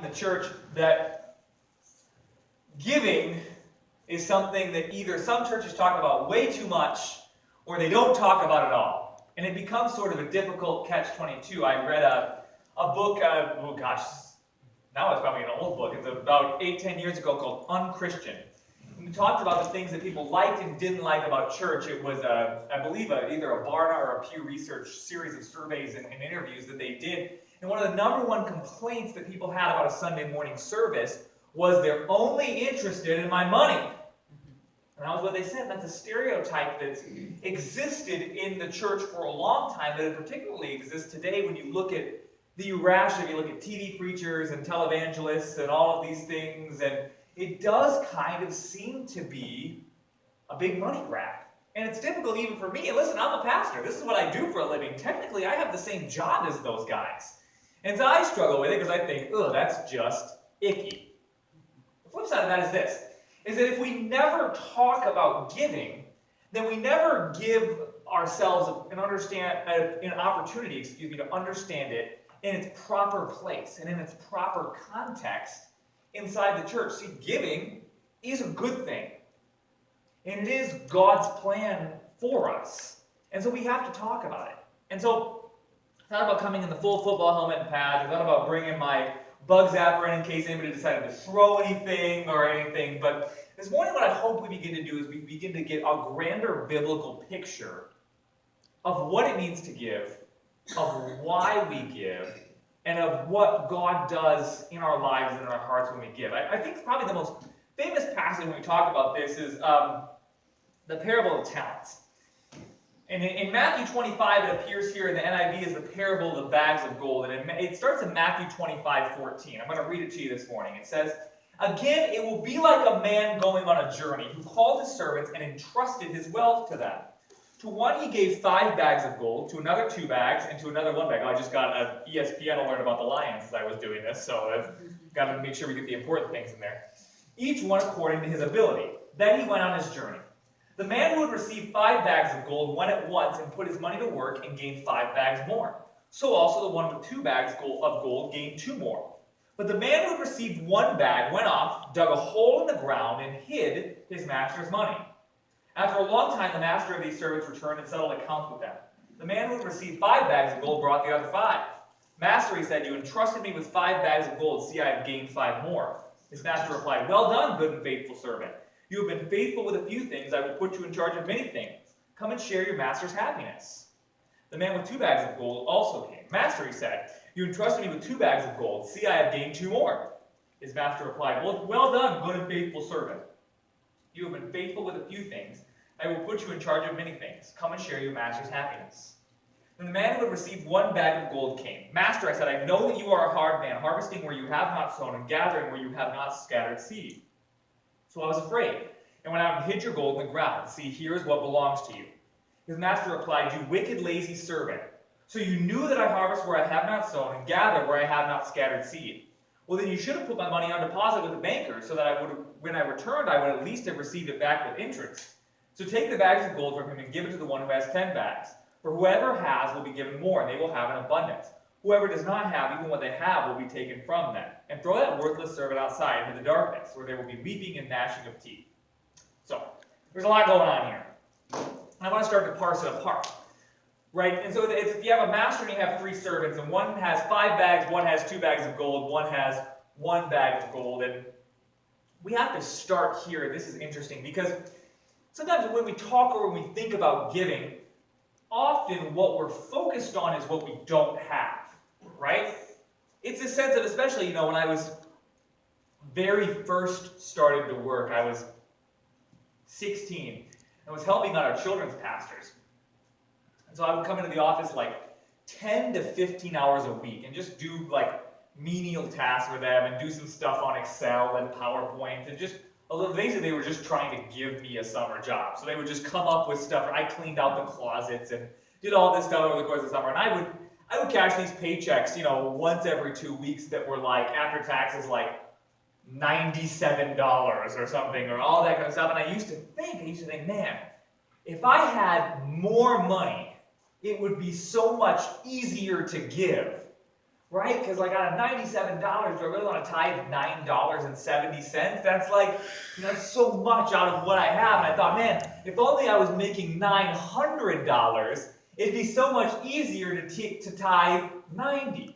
in the church that giving is something that either some churches talk about way too much or they don't talk about it all. And it becomes sort of a difficult catch-22. I read a book, oh gosh, now it's probably an old book. It's about 8-10 years ago called Unchristian. And we talked about the things that people liked and didn't like about church. It was, I believe, either a Barna or a Pew Research series of surveys and interviews that they did. And one of the number one complaints that people had about a Sunday morning service was they're only interested in my money. And that was what they said. That's a stereotype that's existed in the church for a long time, but it particularly exists today when you look at the irrational, you look at TV preachers and televangelists and all of these things, and it does kind of seem to be a big money grab. And it's difficult even for me. And listen, I'm a pastor. This is what I do for a living. Technically, I have the same job as those guys. And so I struggle with it because I think, oh, that's just icky. The flip side of that is this, is that if we never talk about giving, then we never give ourselves an opportunity to understand it in its proper place and in its proper context inside the church. See, giving is a good thing. And it is God's plan for us. And so we have to talk about it. And so I thought about coming in the full football helmet and pads. I thought about bringing my bug zapper in case anybody decided to throw anything or anything. But this morning what I hope we begin to do is we begin to get a grander biblical picture of what it means to give, of why we give, and of what God does in our lives and in our hearts when we give. I think probably the most famous passage when we talk about this is the parable of talents. And in Matthew 25, it appears here in the NIV as the parable of the bags of gold. And it starts in Matthew 25:14. I'm going to read it to you this morning. It says, "Again, it will be like a man going on a journey who called his servants and entrusted his wealth to them. To one he gave 5 bags of gold, to another 2 bags, and to another 1 bag." I just got an ESPN alert about the Lions as I was doing this, so I've got to make sure we get the important things in there. Each one according to his ability. Then he went on his journey. The man who had received 5 bags of gold went at once and put his money to work and gained 5 bags more. So also the one with 2 bags of gold gained 2 more. But the man who had received 1 bag went off, dug a hole in the ground, and hid his master's money. After a long time, the master of these servants returned and settled accounts with them. The man who had received 5 bags of gold brought the other 5. "Master," he said, "you entrusted me with 5 bags of gold. See, I have gained 5 more. His master replied, "Well done, good and faithful servant. You have been faithful with a few things. I will put you in charge of many things. Come and share your master's happiness." The man with 2 bags of gold also came. "Master," he said, "you entrusted me with 2 bags of gold. See, I have gained 2 more. His master replied, "Well done, good and faithful servant. You have been faithful with a few things. I will put you in charge of many things. Come and share your master's happiness." Then the man who had received 1 bag of gold came. "Master," I said, "I know that you are a hard man, harvesting where you have not sown and gathering where you have not scattered seed. So I was afraid, and went out and hid your gold in the ground. See, here is what belongs to you." His master replied, "You wicked, lazy servant. So you knew that I harvest where I have not sown and gather where I have not scattered seed. Well, then you should have put my money on deposit with the banker, so that when I returned, I would at least have received it back with interest. So take the bags of gold from him and give it to the one who has 10 bags. For whoever has will be given more, and they will have an abundance. Whoever does not have, even what they have will be taken from them. And throw that worthless servant outside into the darkness, where there will be weeping and gnashing of teeth." So, there's a lot going on here. And I want to start to parse it apart. Right? And so if you have a master and you have 3 servants, and one has 5 bags, one has 2 bags of gold, one has 1 bag of gold, and we have to start here. This is interesting because sometimes when we talk or when we think about giving, often what we're focused on is what we don't have, right? It's a sense of, especially, when I was very first started to work, I was 16, and was helping out our children's pastors. And so I would come into the office like 10 to 15 hours a week and just do like menial tasks for them and do some stuff on Excel and PowerPoint and just basically they were just trying to give me a summer job. So they would just come up with stuff, and I cleaned out the closets and did all this stuff over the course of the summer. And I would cash these paychecks, once every 2 weeks that were like, after taxes, like $97 or something, or all that kind of stuff. And I used to think, man, if I had more money, it would be so much easier to give. right? Because like out of $97, do I really want to tithe $9.70? That's like, that's so much out of what I have. And I thought, man, if only I was making $900, it'd be so much easier to tithe 90.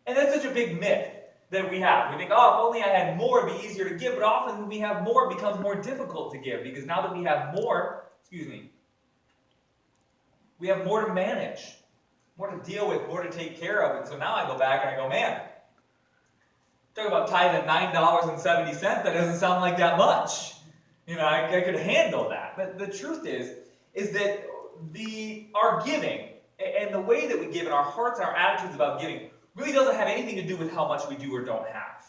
And that's such a big myth that we have. We think, oh, if only I had more, it'd be easier to give. But often when we have more, it becomes more difficult to give, because now that we have more, we have more to manage, more to deal with, more to take care of. And so now I go back and I go, man, talk about tithing $9.70, that doesn't sound like that much. I could handle that. But the truth is that our giving and the way that we give and our hearts and our attitudes about giving really doesn't have anything to do with how much we do or don't have.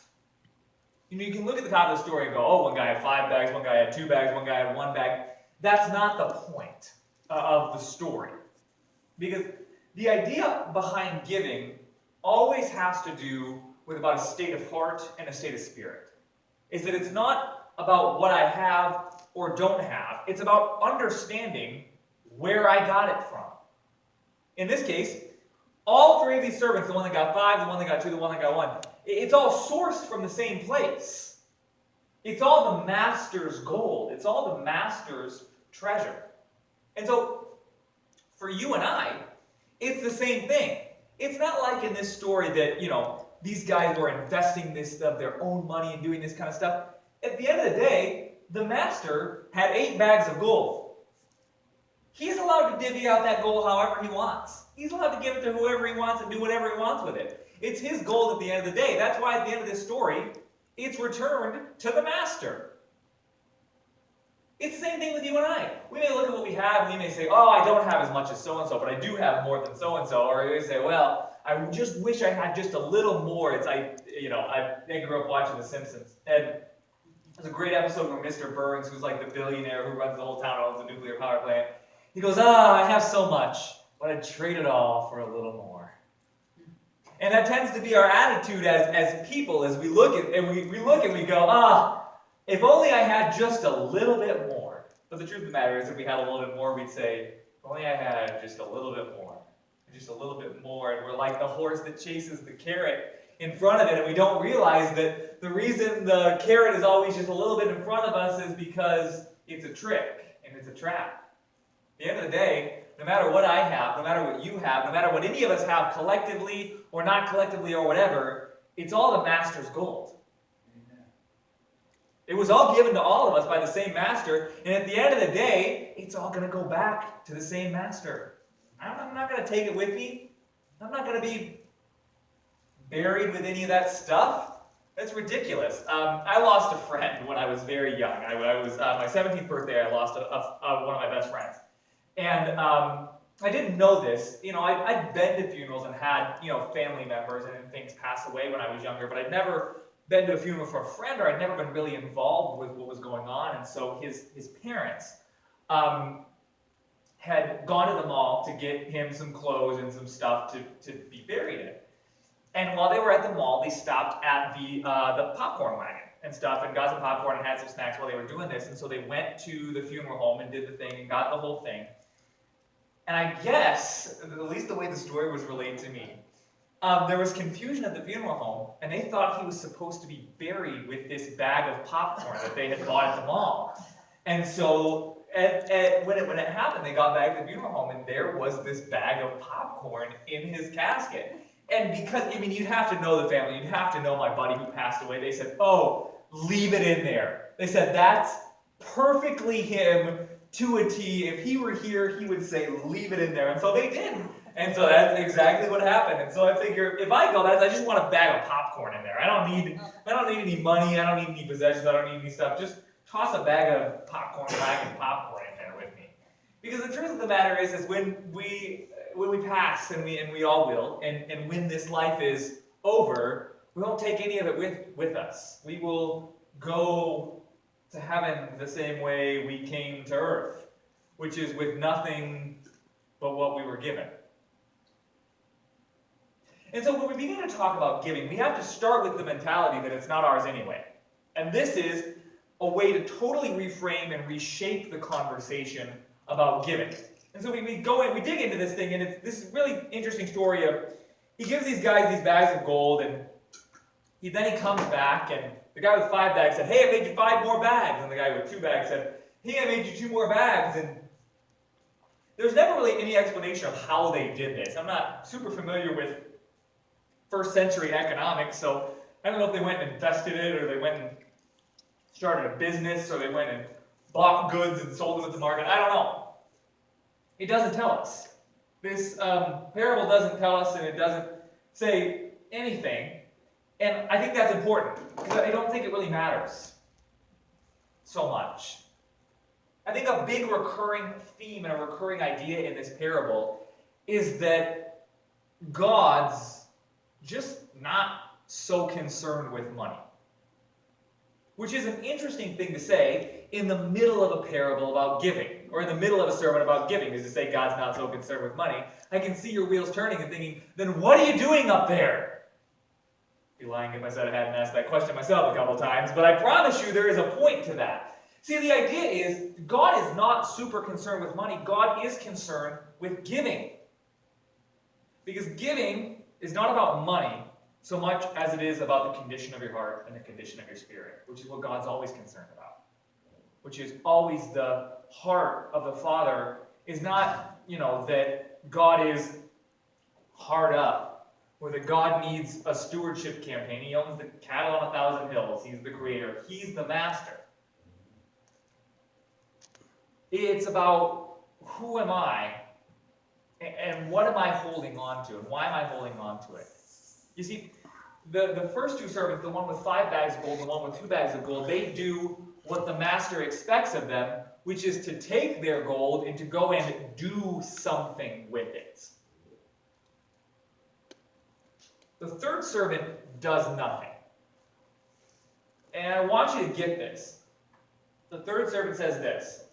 You can look at the top of the story and go, oh, one guy had 5 bags, one guy had 2 bags, one guy had 1 bag. That's not the point of the story. Because the idea behind giving always has to do with about a state of heart and a state of spirit. Is that it's not about what I have or don't have. It's about understanding where I got it from. In this case, all 3 of these servants, the one that got 5, the one that got 2, the one that got 1, it's all sourced from the same place. It's all the master's gold. It's all the master's treasure. And so, for you and I, it's the same thing. It's not like in this story that, these guys were investing this of their own money and doing this kind of stuff. At the end of the day, the master had 8 bags of gold. He's allowed to divvy out that gold however he wants. He's allowed to give it to whoever he wants and do whatever he wants with it. It's his gold at the end of the day. That's why at the end of this story, it's returned to the master. It's the same thing with you and I. We may look at what we have and we may say, oh, I don't have as much as so-and-so, but I do have more than so-and-so. Or we say, well, I just wish I had just a little more. I grew up watching The Simpsons. And there's a great episode where Mr. Burns, who's like the billionaire who runs the whole town, owns a nuclear power plant, he goes, I have so much, but I'd trade it all for a little more. And that tends to be our attitude as people, as we look at and we look and we go, if only I had just a little bit more. But the truth of the matter is, if we had a little bit more, we'd say, if only I had just a little bit more. Just a little bit more. And we're like the horse that chases the carrot in front of it, and we don't realize that the reason the carrot is always just a little bit in front of us is because it's a trick and it's a trap. At the end of the day, no matter what I have, no matter what you have, no matter what any of us have collectively or not collectively or whatever, it's all the master's gold. It was all given to all of us by the same master, and at the end of the day, it's all going to go back to the same master. I'm not going to take it with me. I'm not going to be buried with any of that stuff. That's ridiculous. I lost a friend when I was very young. I was my 17th birthday. I lost one of my best friends, and I didn't know this. I'd been to funerals and had family members and things pass away when I was younger, but I'd never been to a funeral for a friend, or I'd never been really involved with what was going on. And so his parents had gone to the mall to get him some clothes and some stuff to be buried in. And while they were at the mall, they stopped at the popcorn wagon and stuff and got some popcorn and had some snacks while they were doing this. And so they went to the funeral home and did the thing and got the whole thing. And I guess, at least the way the story was relayed to me, there was confusion at the funeral home, and they thought he was supposed to be buried with this bag of popcorn that they had bought at the mall. And so when it happened, they got back to the funeral home, and there was this bag of popcorn in his casket. And because, you'd have to know the family, you'd have to know my buddy who passed away. They said, oh, leave it in there. They said, that's perfectly him to a T. If he were here, he would say, leave it in there. And so they did. And so that's exactly what happened. And so I figure, if I go, I just want a bag of popcorn in there. I don't need any money. I don't need any possessions. I don't need any stuff. Just toss a bag of popcorn, popcorn in there with me. Because the truth of the matter is when we pass, and we all will, and when this life is over, we won't take any of it with us. We will go to heaven the same way we came to earth, which is with nothing but what we were given. And so when we begin to talk about giving, we have to start with the mentality that it's not ours anyway. And this is a way to totally reframe and reshape the conversation about giving. And so we dig into this thing, and it's this really interesting story of he gives these guys these bags of gold, and then he comes back, and the guy with 5 bags said, hey, I made you 5 more bags. And the guy with 2 bags said, hey, I made you 2 more bags. And there's never really any explanation of how they did this. I'm not super familiar with first century economics, so I don't know if they went and invested it, or they went and started a business, or they went and bought goods and sold them at the market. I don't know. It doesn't tell us. This parable doesn't tell us, and it doesn't say anything. And I think that's important, because I don't think it really matters so much. I think a big recurring theme and a recurring idea in this parable is that God's just not so concerned with money. Which is an interesting thing to say in the middle of a parable about giving, or in the middle of a sermon about giving, is to say God's not so concerned with money. I can see your wheels turning and thinking, then what are you doing up there? I'd be lying if I said I hadn't asked that question myself a couple times, but I promise you there is a point to that. See, the idea is God is not super concerned with money. God is concerned with giving. Because giving is not about money so much as it is about the condition of your heart and the condition of your spirit, which is what God's always concerned about. Which is always the heart of the Father, is not, that God is hard up, or that God needs a stewardship campaign. He owns the cattle on 1,000 hills. He's the creator. He's the master. It's about who am I, and what am I holding on to, and why am I holding on to it? You see, the first 2 servants, the one with 5 bags of gold and the one with 2 bags of gold, they do what the master expects of them, which is to take their gold and to go and do something with it. The third servant does nothing. And I want you to get this. The third servant says this.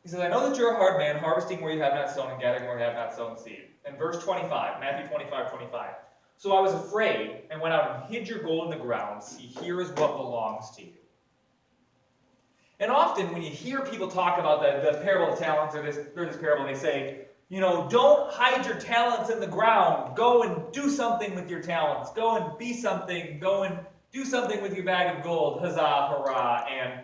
He says, I know that you're a hard man, harvesting where you have not sown and gathering where you have not sown seed. And verse 25, Matthew 25:25. So I was afraid and went out and hid your gold in the ground. See, here is what belongs to you. And often when you hear people talk about the parable of talents, or this parable, they say, don't hide your talents in the ground. Go and do something with your talents. Go and be something. Go and do something with your bag of gold. Huzzah, hurrah. And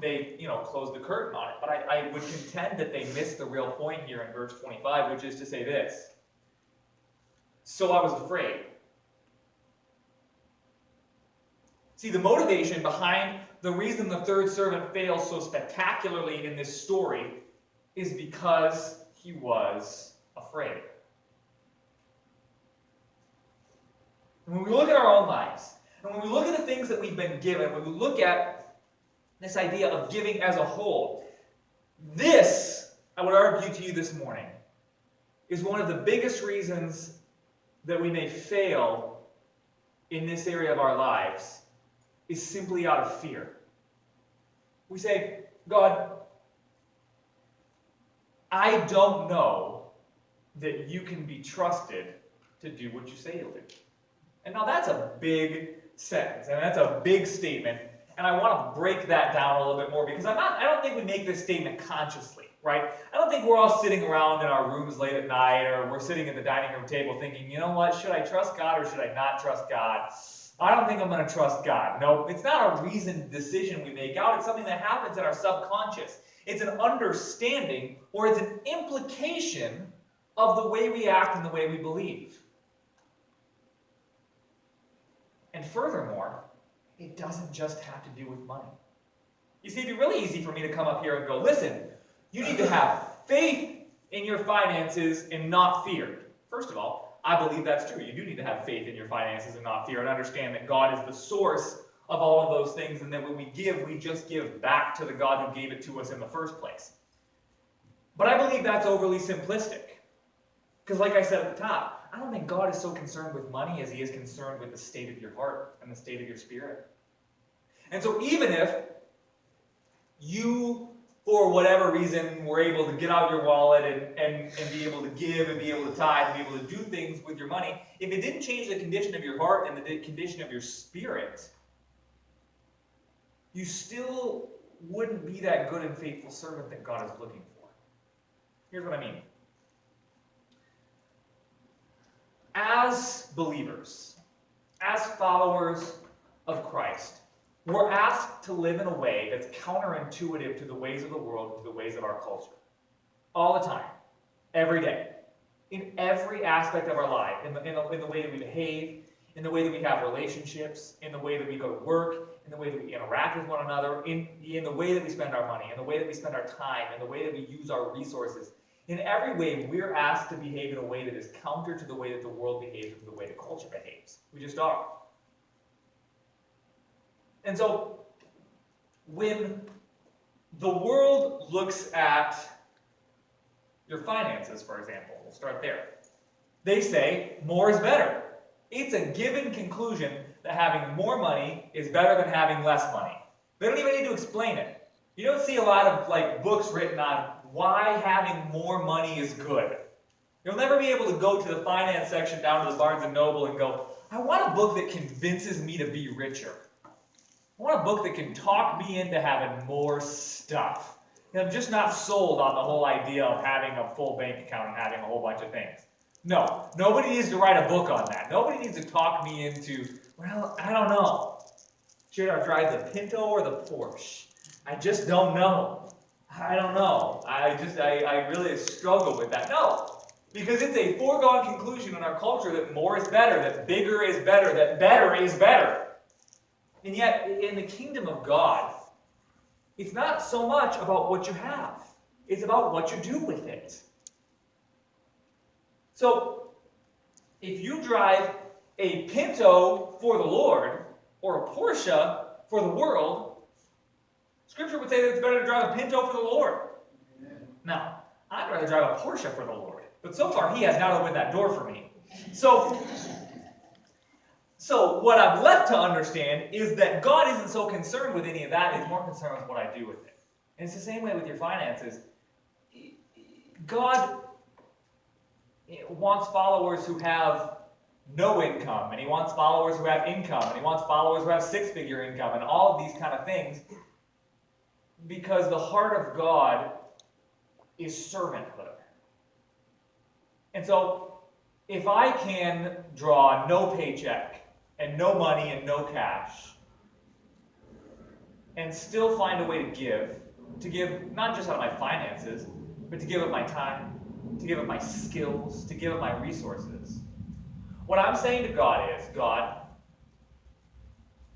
they, close the curtain on it. But I would contend that they missed the real point here in verse 25, which is to say this. So I was afraid. See, the motivation behind the reason the third servant fails so spectacularly in this story is because he was afraid. And when we look at our own lives, and when we look at the things that we've been given, when we look at this idea of giving as a whole, this, I would argue to you this morning, is one of the biggest reasons that we may fail in this area of our lives, is simply out of fear. We say, God, I don't know that you can be trusted to do what you say you'll do. And now that's a big sentence, and that's a big statement, and I want to break that down a little bit more, because I don't think we make this statement consciously, right? I don't think we're all sitting around in our rooms late at night, or we're sitting at the dining room table thinking, you know what, should I trust God or should I not trust God? I don't think I'm going to trust God. No, it's not a reasoned decision we make out. It's something that happens in our subconscious. It's an understanding, or it's an implication of the way we act and the way we believe. And furthermore, it doesn't just have to do with money. You see, it'd be really easy for me to come up here and go, listen, you need to have faith in your finances and not fear. First of all, I believe that's true. You do need to have faith in your finances and not fear, and understand that God is the source of all of those things, and that when we give, we just give back to the God who gave it to us in the first place. But I believe that's overly simplistic. Because like I said at the top, I don't think God is so concerned with money as he is concerned with the state of your heart and the state of your spirit. And so even if you, for whatever reason, were able to get out your wallet and be able to give and be able to tithe and be able to do things with your money, if it didn't change the condition of your heart and the condition of your spirit, you still wouldn't be that good and faithful servant that God is looking for. Here's what I mean. as believers, as followers of Christ, we're asked to live in a way that's counterintuitive to the ways of the world, to the ways of our culture. All the time. Every day. In every aspect of our life. In the way that we behave, in the way that we have relationships, in the way that we go to work, in the way that we interact with one another, in the way that we spend our money, in the way that we spend our time, in the way that we use our resources. In every way, we're asked to behave in a way that is counter to the way that the world behaves, or to the way the culture behaves. We just are. And so, when the world looks at your finances, for example, we'll start there. They say more is better. It's a given conclusion that having more money is better than having less money. They don't even need to explain it. You don't see a lot of books written on why having more money is good. You'll never be able to go to the finance section down to the Barnes & Noble and go, I want a book that convinces me to be richer. I want a book that can talk me into having more stuff. I'm just not sold on the whole idea of having a full bank account and having a whole bunch of things. No, nobody needs to write a book on that. Nobody needs to talk me into, well, I don't know. Should I drive the Pinto or the Porsche? I just don't know. I don't know. I really struggle with that. No, because it's a foregone conclusion in our culture that more is better, that bigger is better, that better is better. And yet, in the kingdom of God, it's not so much about what you have. It's about what you do with it. So, if you drive a Pinto for the Lord, or a Porsche for the world, Scripture would say that it's better to drive a Pinto for the Lord. Amen. Now, I'd rather drive a Porsche for the Lord. But so far, He has not opened that door for me. So what I'm left to understand is that God isn't so concerned with any of that. He's more concerned with what I do with it. And it's the same way with your finances. God wants followers who have no income, and He wants followers who have income, and He wants followers who have six-figure income, and all of these kind of things, because the heart of God is servanthood. And so, if I can draw no paycheck, and no money and no cash, and still find a way to give not just out of my finances, but to give of my time, to give of my skills, to give of my resources. What I'm saying to God is, God,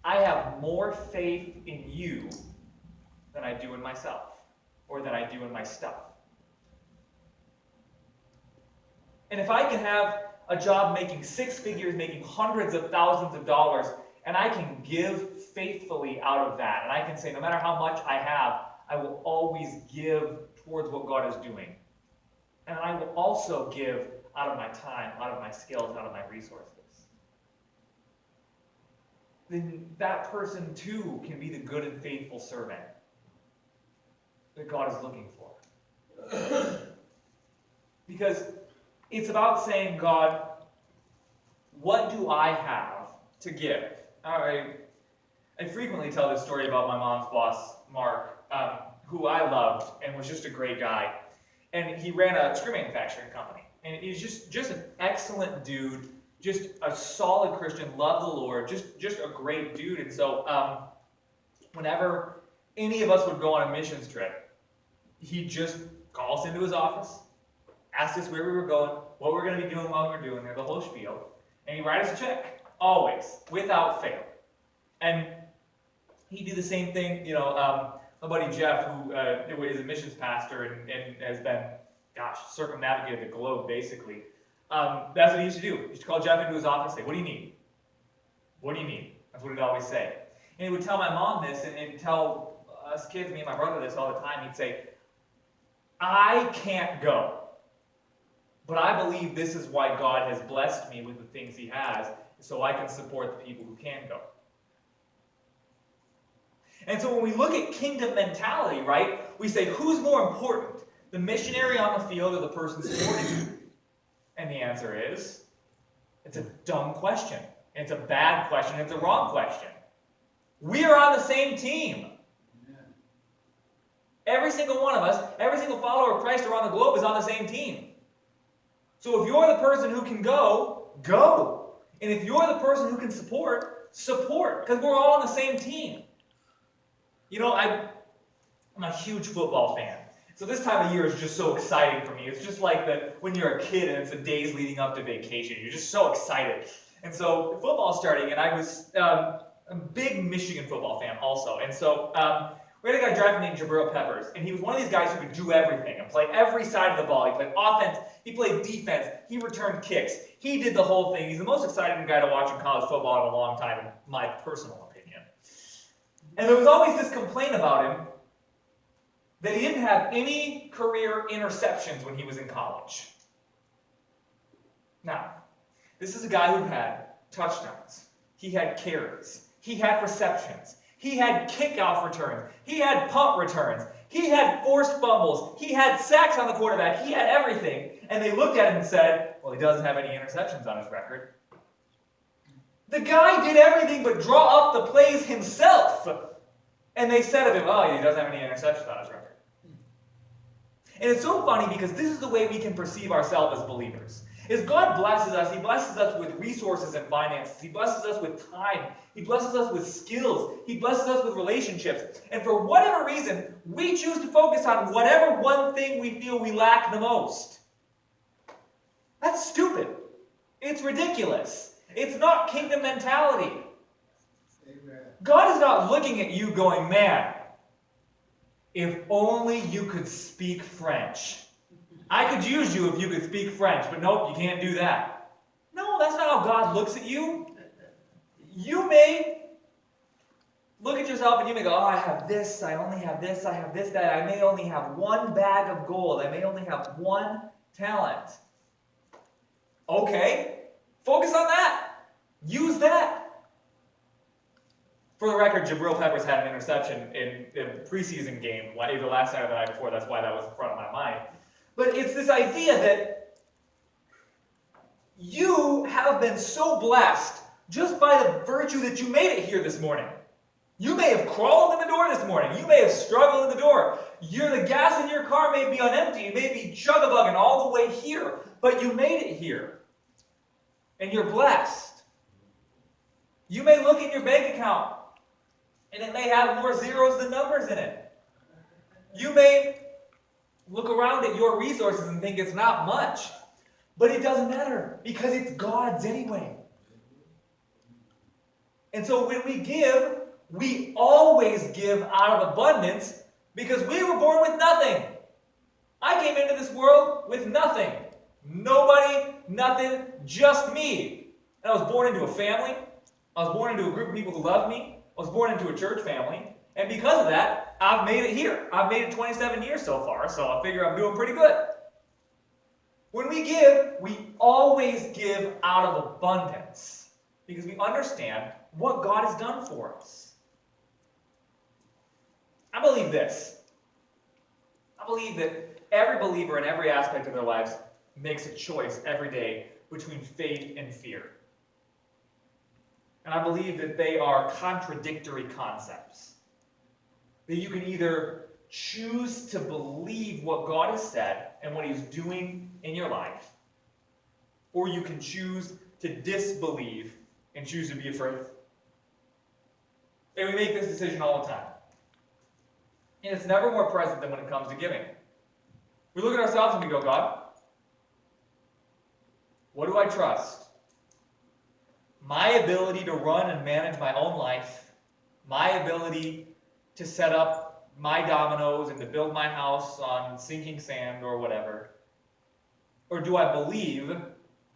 I have more faith in you than I do in myself, or than I do in my stuff. And if I can have a job making six figures, making hundreds of thousands of dollars, and I can give faithfully out of that, and I can say, no matter how much I have, I will always give towards what God is doing. And I will also give out of my time, out of my skills, out of my resources. Then that person too can be the good and faithful servant that God is looking for. Because it's about saying, God, what do I have to give? I frequently tell this story about my mom's boss, Mark, who I loved and was just a great guy. And he ran a screw manufacturing company. And he's just an excellent dude, just a solid Christian, loved the Lord, just a great dude. And so whenever any of us would go on a missions trip, he'd just call us into his office, asked us where we were going, what we were going to be doing while we were doing there, the whole spiel, and he'd write us a check, always, without fail. And he'd do the same thing, my buddy Jeff, who is a missions pastor and has been, circumnavigated the globe, basically. That's what he used to do. He used to call Jeff into his office and say, what do you need? What do you need? That's what he'd always say. And he would tell my mom this and tell us kids, me and my brother, this all the time. He'd say, I can't go. But I believe this is why God has blessed me with the things He has, so I can support the people who can go. And so when we look at kingdom mentality, right, we say, who's more important, the missionary on the field or the person supporting you? And the answer is, it's a dumb question. It's a bad question. It's a wrong question. We are on the same team. Every single one of us, every single follower of Christ around the globe is on the same team. So if you're the person who can go, go. And if you're the person who can support, because we're all on the same team. You know, I'm a huge football fan. So this time of year is just so exciting for me. It's just like when you're a kid and it's the days leading up to vacation. You're just so excited. And so football's starting, and I was a big Michigan football fan also. And so we had a guy drafted named Jabril Peppers, and he was one of these guys who could do everything and play every side of the ball. He played offense, he played defense, he returned kicks. He did the whole thing. He's the most exciting guy to watch in college football in a long time, in my personal opinion. And there was always this complaint about him that he didn't have any career interceptions when he was in college. Now, this is a guy who had touchdowns. He had carries. He had receptions. He had kickoff returns. He had punt returns. He had forced fumbles. He had sacks on the quarterback. He had everything. And they looked at him and said, well, he doesn't have any interceptions on his record. The guy did everything but draw up the plays himself. And they said of him, oh, he doesn't have any interceptions on his record. And it's so funny because this is the way we can perceive ourselves as believers. Is God blesses us, He blesses us with resources and finances. He blesses us with time. He blesses us with skills. He blesses us with relationships. And for whatever reason, we choose to focus on whatever one thing we feel we lack the most. That's stupid. It's ridiculous. It's not kingdom mentality. Amen. God is not looking at you going, man, if only you could speak French. I could use you if you could speak French, but nope, you can't do that. No, that's not how God looks at you. You may look at yourself and you may go, oh, I have this, I only have this, I have this, that. I may only have one bag of gold. I may only have one talent. Okay, focus on that. Use that. For the record, Jabril Peppers had an interception in the preseason game, either last night or the night before. That's why that was in front of my mind. But it's this idea that you have been so blessed just by the virtue that you made it here this morning. You may have crawled in the door this morning. You may have struggled in the door. The gas in your car may be on empty. You may be chug-a-bugging all the way here. But you made it here. And you're blessed. You may look in your bank account, and it may have more zeros than numbers in it. You may look around at your resources and think it's not much. But it doesn't matter, because it's God's anyway. And so when we give, we always give out of abundance, because we were born with nothing. I came into this world with nothing. Nobody, nothing, just me. And I was born into a family. I was born into a group of people who love me. I was born into a church family. And because of that, I've made it here. I've made it 27 years so far, so I figure I'm doing pretty good. When we give, we always give out of abundance, because we understand what God has done for us. I believe this. I believe that every believer in every aspect of their lives makes a choice every day between faith and fear. And I believe that they are contradictory concepts. That you can either choose to believe what God has said and what He's doing in your life, or you can choose to disbelieve and choose to be afraid. And we make this decision all the time. And it's never more present than when it comes to giving. We look at ourselves and we go, God, what do I trust? My ability to run and manage my own life, my ability to set up my dominoes and to build my house on sinking sand or whatever? Or do I believe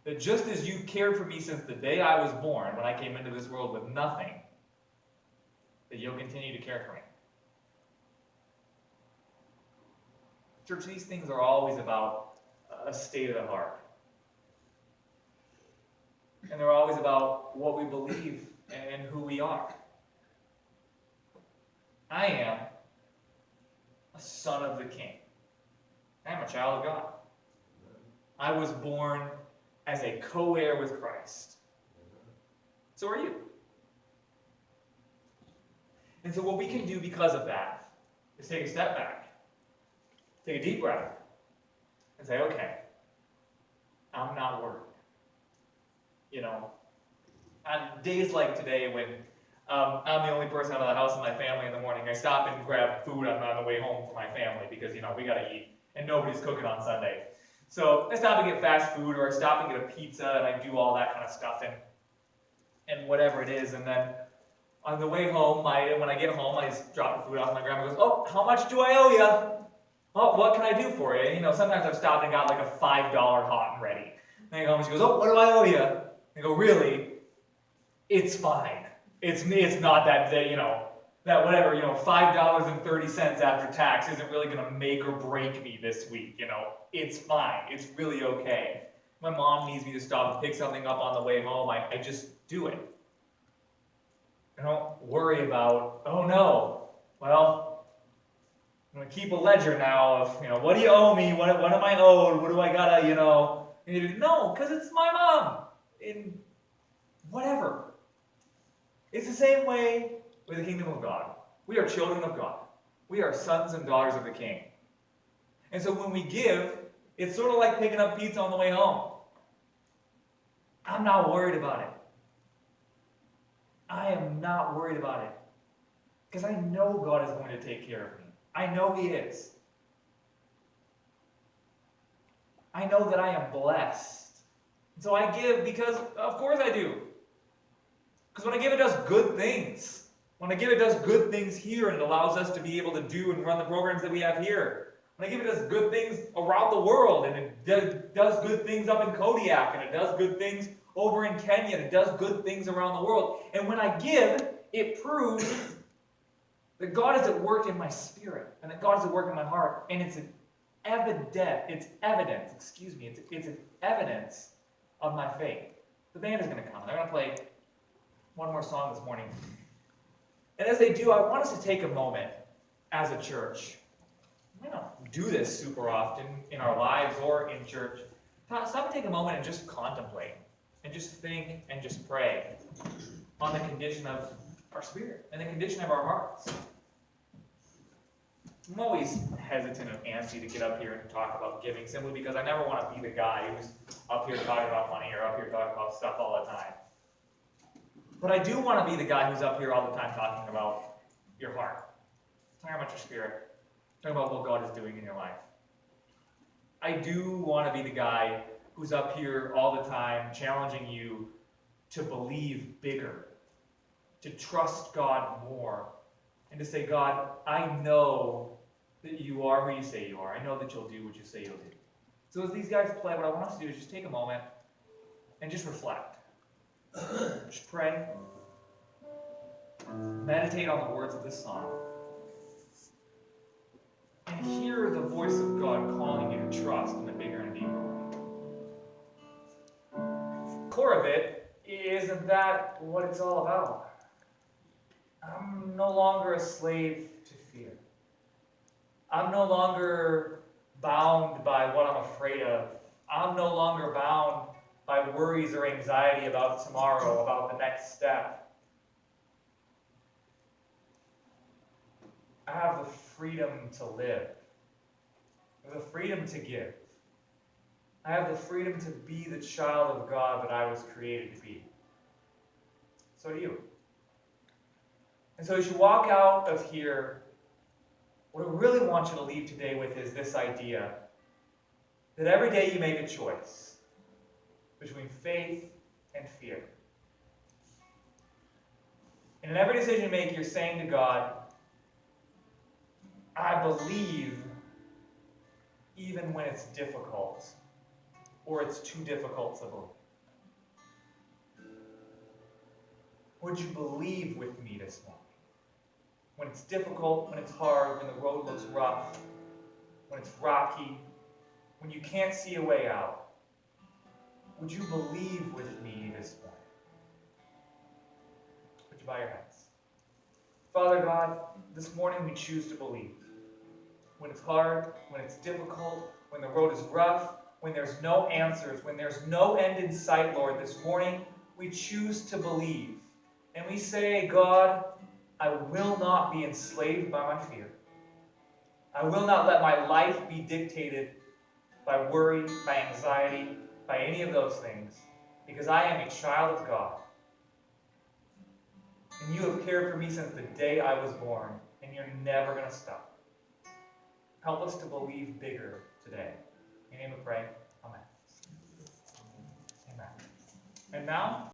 that just as you cared for me since the day I was born, when I came into this world with nothing, that you'll continue to care for me? Church, these things are always about a state of the heart. And they're always about what we believe and who we are. I am a son of the King. I am a child of God. I was born as a co-heir with Christ. So are you. And so what we can do because of that is take a step back, take a deep breath, and say, okay, I'm not worried. on days like today when I'm the only person out of the house in my family in the morning, I stop and grab food on the way home for my family because, we gotta eat and nobody's cooking on Sunday. So I stop and get fast food, or I stop and get a pizza, and I do all that kind of stuff and whatever it is. And then on the way home, when I get home, I just drop the food off, and my grandma goes, "Oh, how much do I owe you? Oh, what can I do for you?" Sometimes I've stopped and got like a $5 hot and ready. And I go home and she goes, "Oh, what do I owe you?" I go, "Really? It's fine. It's not that that whatever, $5.30 after tax isn't really gonna make or break me this week, It's fine. It's really okay. My mom needs me to stop and pick something up on the way home, I just do it. I don't worry about, oh no, well, I'm gonna keep a ledger now of, what do you owe me? What am I owed? What do I gotta, No, because it's my mom. In whatever. It's the same way with the kingdom of God. We are children of God. We are sons and daughters of the King. And so when we give, it's sort of like picking up pizza on the way home. I'm not worried about it. I am not worried about it. Because I know God is going to take care of me. I know He is. I know that I am blessed. And so I give because, of course I do. Because when I give, it does good things. When I give, it does good things here, and it allows us to be able to do and run the programs that we have here. When I give, it does good things around the world, and it does good things up in Kodiak, and it does good things over in Kenya, and it does good things around the world. And when I give, it proves that God is at work in my spirit, and that God is at work in my heart, and it's evidence of my faith. The band is going to come. They're going to play one more song this morning. And as they do, I want us to take a moment as a church. We don't do this super often in our lives or in church. Stop and take a moment and just contemplate, and just think and just pray on the condition of our spirit and the condition of our hearts. I'm always hesitant and antsy to get up here and talk about giving, simply because I never want to be the guy who's up here talking about money or up here talking about stuff all the time. But I do want to be the guy who's up here all the time talking about your heart, talking about your spirit, talking about what God is doing in your life. I do want to be the guy who's up here all the time challenging you to believe bigger, to trust God more, and to say, God, I know that you are who you say you are. I know that you'll do what you say you'll do. So as these guys play, what I want us to do is just take a moment and just reflect. Just pray. Meditate on the words of this song. And hear the voice of God calling you to trust in a bigger and deeper way. The core of it, isn't that what it's all about? I'm no longer a slave to fear. I'm no longer bound by what I'm afraid of. I'm no longer bound by worries or anxiety about tomorrow, about the next step. I have the freedom to live. I have the freedom to give. I have the freedom to be the child of God that I was created to be. So do you. And so as you walk out of here, what I really want you to leave today with is this idea that every day you make a choice between faith and fear. And in every decision you make, you're saying to God, I believe even when it's difficult, or it's too difficult to believe. Would you believe with me this morning? When it's difficult, when it's hard, when the road looks rough, when it's rocky, when you can't see a way out, would you believe with me this morning? Would you bow your heads? Father God, this morning we choose to believe. When it's hard, when it's difficult, when the road is rough, when there's no answers, when there's no end in sight, Lord, this morning we choose to believe. And we say, God, I will not be enslaved by my fear. I will not let my life be dictated by worry, by anxiety, by any of those things. because I am a child of God. And you have cared for me since the day I was born, and you're never going to stop. Help us to believe bigger today. In your name we pray. Amen. Amen. And now,